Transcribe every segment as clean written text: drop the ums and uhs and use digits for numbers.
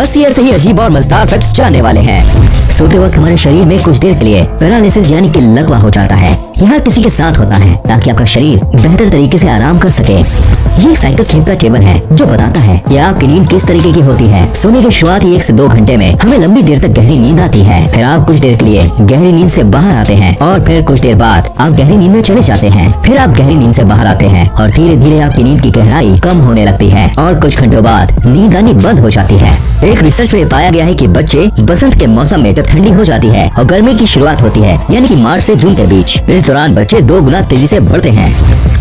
80 ऐसे ही अजीब और मजेदार फैक्ट्स जानने वाले हैं। सोते वक्त हमारे शरीर में कुछ देर के लिए पैरालिसिस यानी कि लकवा हो जाता है। यह हर किसी के साथ होता है ताकि आपका शरीर बेहतर तरीके से आराम कर सके। ये एक साइकिल स्लीप का टेबल है जो बताता है कि आपकी नींद किस तरीके की होती है। सोने की शुरुआती 1 से 2 घंटे में हमें लंबी देर तक गहरी नींद आती है। फिर आप कुछ देर के लिए गहरी नींद से बाहर आते हैं और फिर कुछ देर बाद आप गहरी नींद में चले जाते हैं। फिर आप गहरी नींद से बाहर आते हैं और धीरे धीरे आपकी नींद की गहराई कम होने लगती है और कुछ घंटों बाद नींद आनी बंद हो जाती है। एक रिसर्च में पाया गया है कि बच्चे बसंत के मौसम में जब ठंडी हो जाती है और गर्मी की शुरुआत होती है यानी कि मार्च से जून के बीच, इस दौरान बच्चे 2 गुना तेजी से बढ़ते हैं।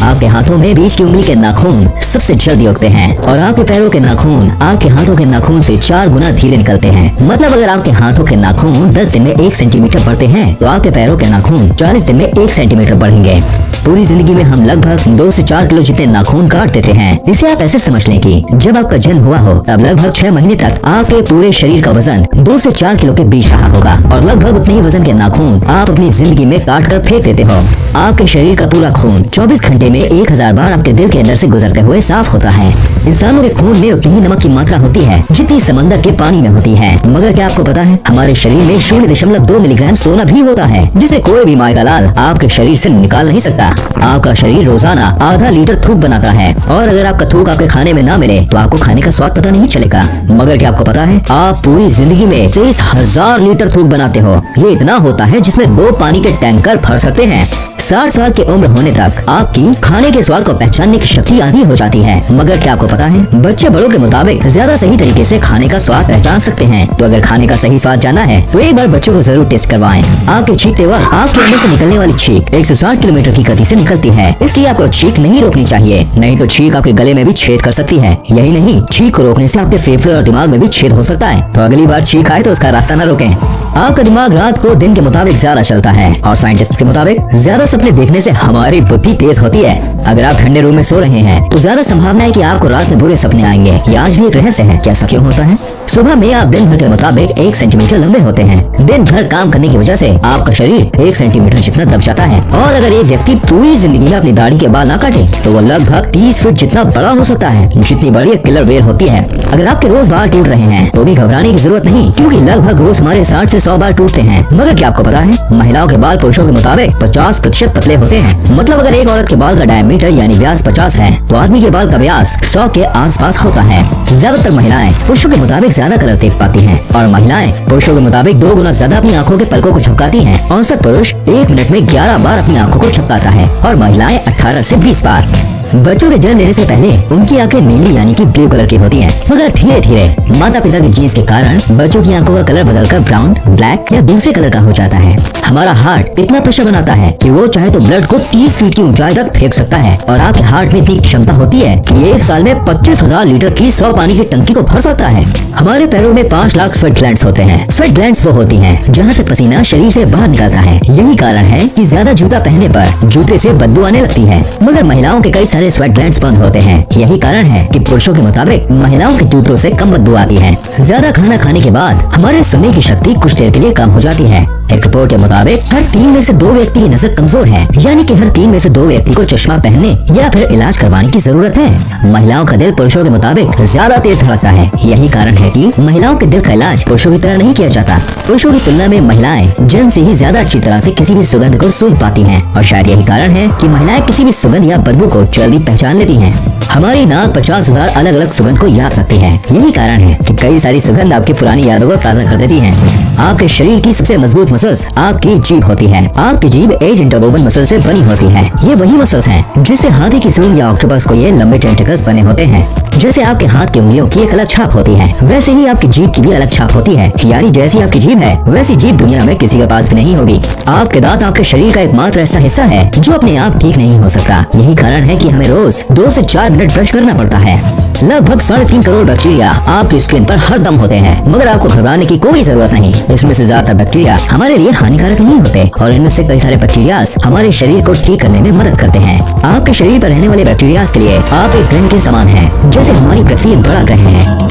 आपके हाथों में बीच की उंगली के नाखून सबसे जल्दी उगते हैं और आपके पैरों के नाखून आपके हाथों के नाखून से 4 गुना धीरे निकलते हैं। मतलब अगर आपके हाथों के नाखून 10 दिन में 1 सेंटीमीटर बढ़ते हैं तो आपके पैरों के नाखून 40 दिन में 1 सेंटीमीटर बढ़ेंगे। पूरी जिंदगी में हम लगभग 2 से 4 किलो जितने नाखून काट देते हैं। इसे आप ऐसे समझ लें कि जब आपका जन्म हुआ हो तब लगभग 6 महीने तक आपके पूरे शरीर का वजन 2 से 4 किलो के बीच रहा होगा और लगभग उतने ही वजन के नाखून आप अपनी जिंदगी में काट कर फेंक देते हो। आपके शरीर का पूरा खून 24 घंटे में 1000 बार आपके दिल के अंदर से गुजरते हुए साफ होता है। इंसानों के खून में उतनी ही नमक की मात्रा होती है जितनी समंदर के पानी में होती है। मगर क्या आपको पता है हमारे शरीर में 0.2 मिलीग्राम सोना भी होता है जिसे कोई भी माई का लाल आपके शरीर से निकाल नहीं सकता। आपका शरीर रोजाना आधा लीटर थूक बनाता है और अगर आपका थूक आपके खाने में ना मिले तो आपको खाने का स्वाद पता नहीं चलेगा। मगर क्या आपको पता है आप पूरी जिंदगी में 23,000 लीटर थूक बनाते हो। ये इतना होता है जिसमें 2 पानी के टैंकर भर सकते हैं। 60 साल की उम्र होने तक आपकी खाने के स्वाद को पहचानने की शक्ति आधी हो जाती है। मगर क्या आपको पता है बच्चे बड़ों के मुताबिक ज्यादा सही तरीके से खाने का स्वाद पहचान सकते हैं। तो अगर खाने का सही स्वाद जानना है तो एक बार बच्चों को जरूर टेस्ट करवाएं। आपके छींकते वक्त आपके अंदर से निकलने वाली छींक 160 किलोमीटर की गति से निकलती है, इसलिए आपको छींक नहीं रोकनी चाहिए, नहीं तो छींक आपके गले में भी छेद कर सकती है। यही नहीं, छींक को रोकने से आपके फेफड़े और दिमाग में भी छेद हो सकता है। तो अगली बार छींक आए तो उसका रास्ता न रोकें। आपका दिमाग रात को दिन के मुताबिक ज्यादा चलता है और साइंटिस्ट के मुताबिक ज्यादा सपने देखने से हमारी बुद्धि तेज होती है। अगर आप ठंडे रूम में सो रहे हैं तो ज्यादा संभावना है कि आपको रात में बुरे सपने आएंगे। ये आज भी एक रहस्य है। क्या ऐसा क्यों होता है? सुबह में आप दिन भर के मुताबिक 1 सेंटीमीटर लंबे होते हैं। दिन भर काम करने की वजह से आपका शरीर 1 सेंटीमीटर जितना दब जाता है और अगर एक व्यक्ति पूरी जिंदगी में अपनी दाढ़ी के बाल ना काटे तो वो लगभग 30 फीट जितना बड़ा हो सकता है, जितनी बड़ी एक किलर वेल होती है। अगर आपके रोज बाल टूट रहे हैं तो भी घबराने की जरूरत नहीं, क्योंकि लगभग रोज हमारे 60 से 100 बाल टूटते हैं। मगर क्या आपको पता है महिलाओं के बाल पुरुषों के मुताबिक 50% पतले होते हैं। मतलब अगर एक औरत के बाल का डायमीटर यानी व्यास 50 है तो आदमी के बाल का व्यास 100 के आसपास होता है। ज्यादातर महिलाएं पुरुषों के मुताबिक ज्यादा कलर देख पाती हैं और महिलाएं पुरुषों के मुताबिक 2 गुना ज्यादा अपनी आंखों के पलकों को झपकाती हैं। औसत पुरुष 1 मिनट में 11 बार अपनी आंखों को झपकाता है और महिलाएं 18 से 20 बार। बच्चों के जन्म लेने से पहले उनकी आंखें नीली यानी कि ब्लू कलर की होती हैं, मगर धीरे धीरे माता पिता के जीन्स के कारण बच्चों की आंखों का कलर बदलकर ब्राउन, ब्लैक या दूसरे कलर का हो जाता है। हमारा हार्ट इतना प्रेशर बनाता है कि वो चाहे तो ब्लड को 30 फीट की ऊंचाई तक फेंक सकता है और आपके हार्ट में इतनी क्षमता होती है कि एक साल में 25,000 लीटर की 100 पानी की टंकी को भर सकता है। हमारे पैरों में 5 लाख स्वेट ग्लैंड्स होते हैं। स्वेट ग्लैंड्स वो होती हैं जहाँ से पसीना शरीर से बाहर निकलता है। यही कारण है कि ज्यादा जूता पहनने पर जूते से बदबू आने लगती है। मगर महिलाओं के कई सारे स्वेट ग्लैंड्स बंद होते हैं। यही कारण है कि पुरुषों के मुताबिक महिलाओं के जूतों से कम बदबू आती है। ज्यादा खाना खाने के बाद हमारे सुनने की शक्ति कुछ देर के लिए कम हो जाती है। एक रिपोर्ट के मुताबिक हर 3 में से 2 व्यक्ति की नजर कमजोर है, यानी कि हर 3 में से 2 व्यक्ति को चश्मा पहनने या फिर इलाज करवाने की जरूरत है। महिलाओं का दिल पुरुषों के मुताबिक ज्यादा तेज धड़कता है। यही कारण है कि महिलाओं के दिल का इलाज पुरुषों की तरह नहीं किया जाता। पुरुषों की तुलना में महिलाएं जन्म से ही ज्यादा अच्छी तरह से किसी भी सुगंध को सूंघ पाती हैं और शायद यही कारण है कि महिलाएं किसी भी सुगंध या बदबू को जल्दी पहचान लेती हैं। हमारी नाक 50,000 अलग अलग सुगंध को याद रखती है। यही कारण है कि कई सारी सुगंध आपकी पुरानी यादों को ताज़ा कर देती हैं। आपके शरीर की सबसे मजबूत मसल्स आपकी जीभ होती है। आपकी जीभ एज इंटरवोवन मसल से बनी होती है। ये वही मसल्स हैं जिससे हाथी की सूंड या ऑक्टोपस को ये लंबे टेंटिकल्स बने होते हैं। जैसे आपके हाथ की उंगलियों की एक अलग छाप होती है, वैसे ही आपकी जीभ की भी अलग छाप होती है। यानी जैसी आपकी जीभ है वैसी जीभ दुनिया में किसी के पास भी नहीं होगी। आपके दांत आपके शरीर का एकमात्र ऐसा हिस्सा है जो अपने आप ठीक नहीं हो सकता। यही कारण है कि हमें रोज 2 से 4 मिनट ब्रश करना पड़ता है। लगभग 3.5 करोड़ बैक्टीरिया आपकी स्किन पर हर दम होते हैं, मगर आपको घबराने की कोई जरूरत नहीं। इसमें से ज्यादातर बैक्टीरिया हमारे लिए हानिकारक नहीं होते और इनमें से कई सारे बैक्टीरिया हमारे शरीर को ठीक करने में मदद करते हैं। आपके शरीर पर रहने वाले बैक्टीरिया के लिए आप एक ग्रह के समान हैं, जैसे हमारी पृथ्वी एक बड़ा ग्रह है।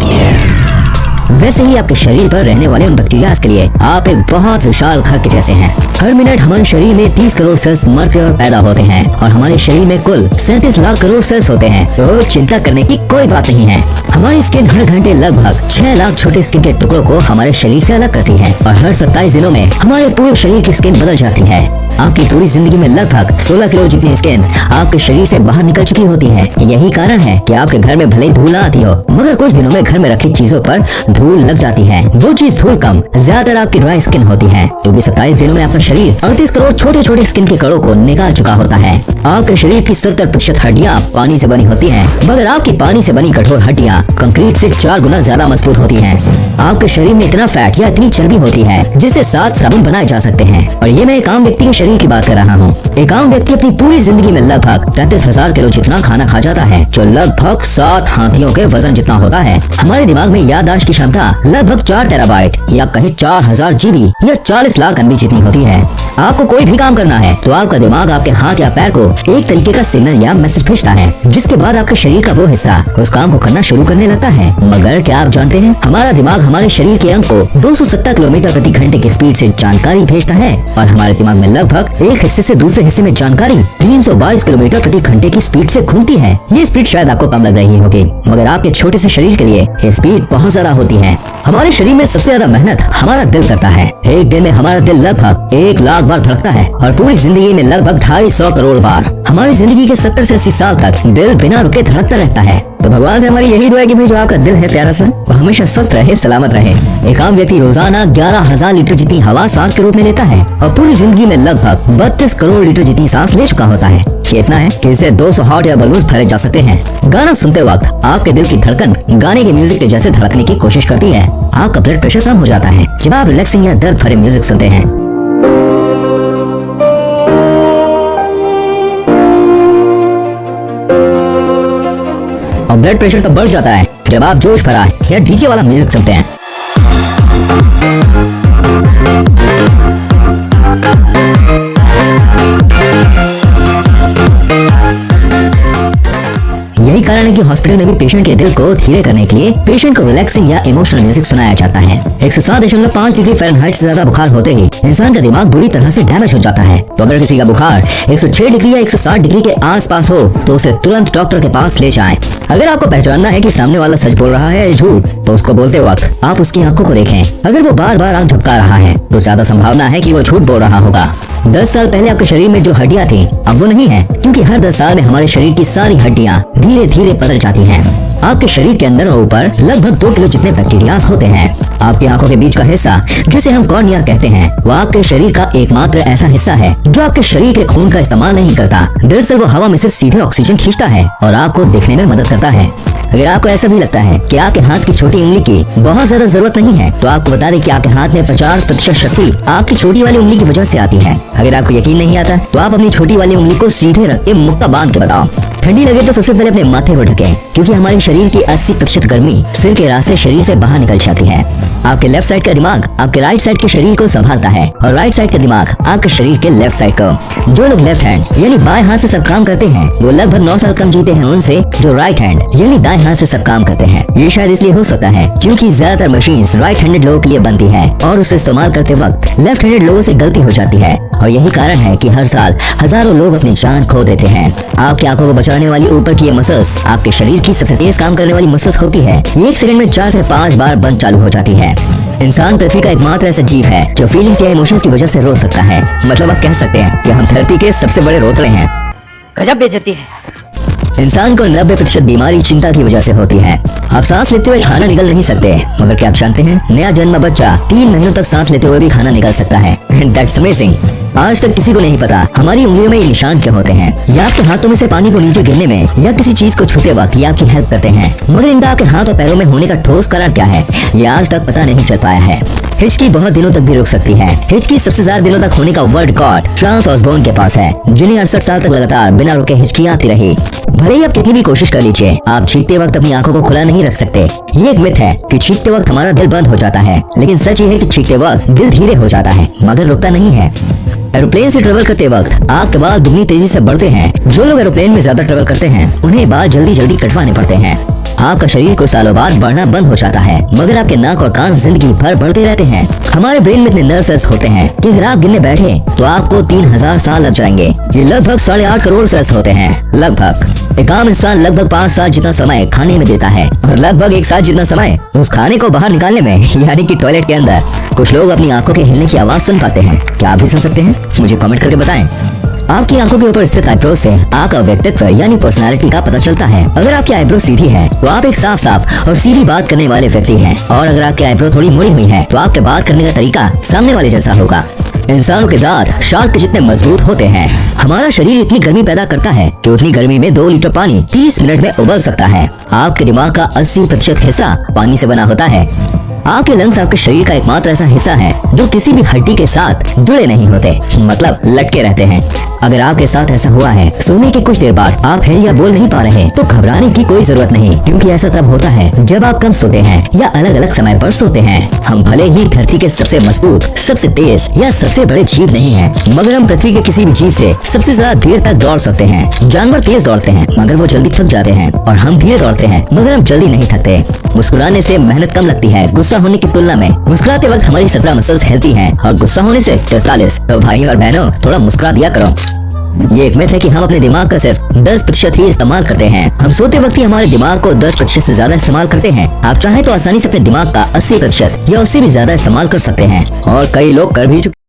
वैसे ही आपके शरीर पर रहने वाले उन बैक्टीरिया के लिए आप एक बहुत विशाल घर के जैसे हैं। हर मिनट हमारे शरीर में 30 करोड़ सेल्स मरते और पैदा होते हैं और हमारे शरीर में कुल 37 लाख करोड़ सेल्स होते हैं। तो चिंता करने की कोई बात नहीं है। हमारी स्किन हर घंटे लगभग 6 लाख छोटे स्किन के टुकड़ों को हमारे शरीर से अलग करती है और हर 27 दिनों में हमारे पूरे शरीर की स्किन बदल जाती है। आपकी पूरी जिंदगी में लगभग 16 किलो जितनी स्किन आपके शरीर से बाहर निकल चुकी होती है। यही कारण है कि आपके घर में भले धूल आती हो, मगर कुछ दिनों में घर में रखी चीजों पर धूल लग जाती है। वो चीज धूल कम ज्यादातर आपकी ड्राई स्किन होती है, क्योंकि 27 दिनों में आपका शरीर 38 करोड़ छोटे छोटे स्किन के कणों को निकाल चुका होता है। आपके शरीर की 70% हड्डियाँ पानी से बनी होती है, मगर आपकी पानी से बनी कठोर हड्डियाँ कंक्रीट से 4 गुना ज्यादा मजबूत होती है। आपके शरीर में इतना फैट या इतनी चर्बी होती है जिससे 7 साबुन बनाए जा सकते हैं। और ये मैं एक आम व्यक्ति के शरीर की बात कर रहा हूँ। एक आम व्यक्ति अपनी पूरी जिंदगी में लगभग 33,000 किलो जितना खाना खा जाता है, जो लगभग 7 हाथियों के वजन जितना होता है। हमारे दिमाग में याददाश्त की क्षमता लगभग 4 टेराबाइट या कहीं 4000 जीबी या 40 लाख MB जितनी होती है। आपको कोई भी काम करना है तो आपका दिमाग आपके हाथ या पैर को एक तरीके का सिग्नल या मैसेज भेजता है, जिसके बाद आपके शरीर का वो हिस्सा उस काम को करना शुरू करने लगता है। मगर क्या आप जानते हैं, हमारा दिमाग हमारे शरीर के अंग को 270 किलोमीटर प्रति घंटे की स्पीड से जानकारी भेजता है और हमारे दिमाग में लगभग एक हिस्से से दूसरे हिस्से में जानकारी 322 किलोमीटर प्रति घंटे की स्पीड से घूमती है। ये स्पीड शायद आपको कम लग रही होगी, मगर आपके छोटे से शरीर के लिए ये स्पीड बहुत ज्यादा होती है। हमारे शरीर में सबसे ज्यादा मेहनत हमारा दिल करता है। एक दिन में हमारा दिल लगभग 1 लाख बार धड़कता है और पूरी जिंदगी में लगभग 250 करोड़ बार। हमारी जिंदगी के 70 से 80 साल तक दिल बिना रुके धड़कता रहता है। तो भगवान से हमारी यही दुआ है कि भाई जो आपका दिल है प्यारा सा, वो हमेशा स्वस्थ रहे, सलामत रहे। एक आम व्यक्ति रोजाना 11,000 लीटर जितनी हवा सांस के रूप में लेता है और पूरी जिंदगी में लगभग 32 करोड़ लीटर जितनी सांस ले चुका होता है। ये इतना है कि इससे 200 हॉट एयर बलून भरे जा सकते हैं। गाना सुनते वक्त आपके दिल की धड़कन गाने के म्यूजिक के जैसे धड़कने की कोशिश करती है। आपका ब्लड प्रेशर कम हो जाता है जब आप रिलैक्सिंग या दर्द भरे म्यूजिक सुनते हैं। और ब्लड प्रेशर तो बढ़ जाता है जब आप जोश भरा या डीजे वाला म्यूजिक सुनते हैं। यही कारण है कि हॉस्पिटल में भी पेशेंट के दिल को धीरे करने के लिए पेशेंट को रिलैक्सिंग या इमोशनल म्यूजिक सुनाया जाता है। 107.5 डिग्री फ़ारेनहाइट से ज्यादा बुखार होते ही इंसान का दिमाग बुरी तरह से डैमेज हो जाता है। तो अगर किसी का बुखार 106 डिग्री या 160 डिग्री के आसपास हो तो उसे तुरंत डॉक्टर के पास ले जाएं। अगर आपको पहचानना है कि सामने वाला सच बोल रहा है या झूठ, तो उसको बोलते वक्त आप उसकी आंखों को देखें। अगर वो बार बार आंख झपका रहा है तो ज्यादा संभावना है कि वो झूठ बोल रहा होगा। 10 साल पहले आपके शरीर में जो हड्डियां थी अब वो नहीं है, क्योंकि हर 10 साल में हमारे शरीर की सारी हड्डियां धीरे धीरे बदल जाती हैं। आपके शरीर के अंदर और ऊपर लगभग 2 किलो जितने बैक्टीरिया होते हैं। आपकी आंखों के बीच का हिस्सा जिसे हम कॉर्निया कहते हैं, वो आपके शरीर का एकमात्र ऐसा हिस्सा है जो आपके शरीर के खून का इस्तेमाल नहीं करता। दरअसल वो हवा में से सीधे ऑक्सीजन खींचता है और आपको देखने में मदद करता है। अगर आपको ऐसा भी लगता है कि आपके हाथ की छोटी उंगली की बहुत ज्यादा जरूरत नहीं है, तो आपको बता दें कि आपके हाथ में 50% शक्ति आपकी छोटी वाली उंगली की वजह से आती है। अगर आपको यकीन नहीं आता तो आप अपनी छोटी वाली उंगली को सीधे रख के मुक्का बांध के बताओ। ठंडी लगे तो सबसे पहले अपने माथे को ढकें, क्योंकि हमारे शरीर की 80% गर्मी सिर के रास्ते शरीर से बाहर निकल जाती है। आपके लेफ्ट साइड का दिमाग आपके राइट साइड के शरीर को संभालता है और राइट साइड का दिमाग आपके शरीर के लेफ्ट साइड को। जो लोग लेफ्ट हैंड यानी बाएं हाथ से सब काम करते हैं वो लगभग 9 साल कम जीते हैं उनसे जो राइट हैंड यानी दाएं हाथ से सब काम करते हैं। ये शायद इसलिए हो सकता है क्योंकि ज्यादातर मशीन्स राइट हैंडेड लोगों के लिए बनती है और उसे इस्तेमाल करते वक्त लेफ्ट हैंडेड लोगों से गलती हो जाती है। और यही कारण है कि हर साल हजारों लोग अपनी जान खो देते हैं। आपकी आंखों को बचाने वाली ऊपर की ये मसल्स आपके शरीर की सबसे तेज काम करने वाली मसल्स होती है। ये 1 सेकंड में 4 से 5 बार बंद चालू हो जाती है। इंसान पृथ्वी का एकमात्र ऐसा जीव है जो फीलिंग्स या इमोशंस की वजह से रो सकता है। मतलब आप कह सकते हैं कि हम धरती के सबसे बड़े रोतड़े हैं। गजब बेइज्जती है। इंसान को 90% बीमारी चिंता की वजह से होती है। आप सांस लेते हुए खाना निकल नहीं सकते, मगर क्या आप जानते हैं नया जन्मा बच्चा 3 महीनों तक सांस लेते हुए भी खाना निकल सकता है। That's amazing। आज तक किसी को नहीं पता हमारी उंगलियों में ये निशान क्या होते हैं। या आपके हाथों में से पानी को नीचे गिरने में या किसी चीज को छूते वक्त ये आपकी हेल्प करते हैं, मगर इनका आपके हाथ और पैरों में होने का ठोस कारण क्या है ये आज तक पता नहीं चल पाया है। हिचकी बहुत दिनों तक भी रुक सकती है। हिचकी सबसे ज्यादा दिनों तक होने का वर्ल्ड रिकॉर्ड चार्ल्स ऑसबोर्न के पास है, जिन्हें 68 साल तक लगातार बिना रुके हिचकी आती रही। भले ही आप कितनी भी कोशिश कर लीजिए, आप छींकते वक्त अपनी आंखों को खुला नहीं रख सकते। ये एक मिथ है कि छींकते वक्त हमारा दिल बंद हो जाता है, लेकिन सच ये है कि छींकते वक्त दिल धीरे हो जाता है मगर रुकता नहीं है। एरोप्लेन से ट्रेवल करते वक्त आपके बाल दुगनी तेजी से बढ़ते हैं। जो लोग एरोप्लेन में ज्यादा ट्रेवल करते हैं उन्हें बाल जल्दी जल्दी कटवाने पड़ते हैं। आपका शरीर कुछ सालों बाद बढ़ना बंद हो जाता है, मगर आपके नाक और कान जिंदगी भर बढ़ते रहते हैं। हमारे ब्रेन में इतने नर्व सेल्स होते हैं कि अगर आप गिनने बैठे तो आपको 3000 साल लग जाएंगे। ये लगभग 8.5 करोड़ सेल्स होते हैं। लगभग एक आम इंसान लगभग 5 साल जितना समय खाने में देता है और लगभग 1 साल जितना समय उस खाने को बाहर निकालने में, यानी कि टॉयलेट के अंदर। कुछ लोग अपनी आंखों के हिलने की आवाज सुन पाते हैं। क्या आप भी सुन सकते हैं? मुझे कमेंट करके बताएं। आपकी आंखों के ऊपर स्थित आईब्रोज से आपका व्यक्तित्व यानी पर्सनालिटी का पता चलता है। अगर आपकी आईब्रो सीधी है तो आप एक साफ साफ और सीधी बात करने वाले व्यक्ति हैं, और अगर आपकी आईब्रो थोड़ी मुड़ी हुई है तो आपके बात करने का तरीका सामने वाले जैसा होगा। इंसानों के दांत शार्क के जितने मजबूत होते हैं। हमारा शरीर इतनी गर्मी पैदा करता है कि उतनी गर्मी में 2 लीटर पानी 30 मिनट में उबल सकता है। आपके दिमाग का 80% हिस्सा पानी से बना होता है। आपके लंग्स आपके शरीर का एकमात्र ऐसा हिस्सा है जो किसी भी हड्डी के साथ जुड़े नहीं होते, मतलब लटके रहते हैं। अगर आपके साथ ऐसा हुआ है, सोने के कुछ देर बाद आप हिल या बोल नहीं पा रहे, तो घबराने की कोई जरूरत नहीं, क्योंकि ऐसा तब होता है जब आप कम सोते हैं या अलग अलग समय पर सोते हैं। हम भले ही धरती के सबसे मजबूत, सबसे तेज या सबसे बड़े जीव नहीं हैं, मगर हम पृथ्वी के किसी भी जीव से सबसे ज्यादा देर तक दौड़ सकते हैं। जानवर तेज दौड़ते हैं मगर वो जल्दी थक जाते हैं, और हम धीरे दौड़ते हैं मगर हम जल्दी नहीं थकते। मुस्कुराने से मेहनत कम लगती है गुस्सा होने की तुलना में। मुस्कुराते वक्त हमारी 17 मसल्स हिलती हैं और गुस्सा होने से 43। तो भाइयों और बहनों, थोड़ा मुस्कुरा दिया करो। ये एक मिथ है कि हम अपने दिमाग का सिर्फ 10% ही इस्तेमाल करते हैं। हम सोते वक्त ही हमारे दिमाग को 10% से ज्यादा इस्तेमाल करते हैं। आप चाहें तो आसानी से अपने दिमाग का 80% या उससे भी ज्यादा इस्तेमाल कर सकते हैं, और कई लोग कर भी चुके।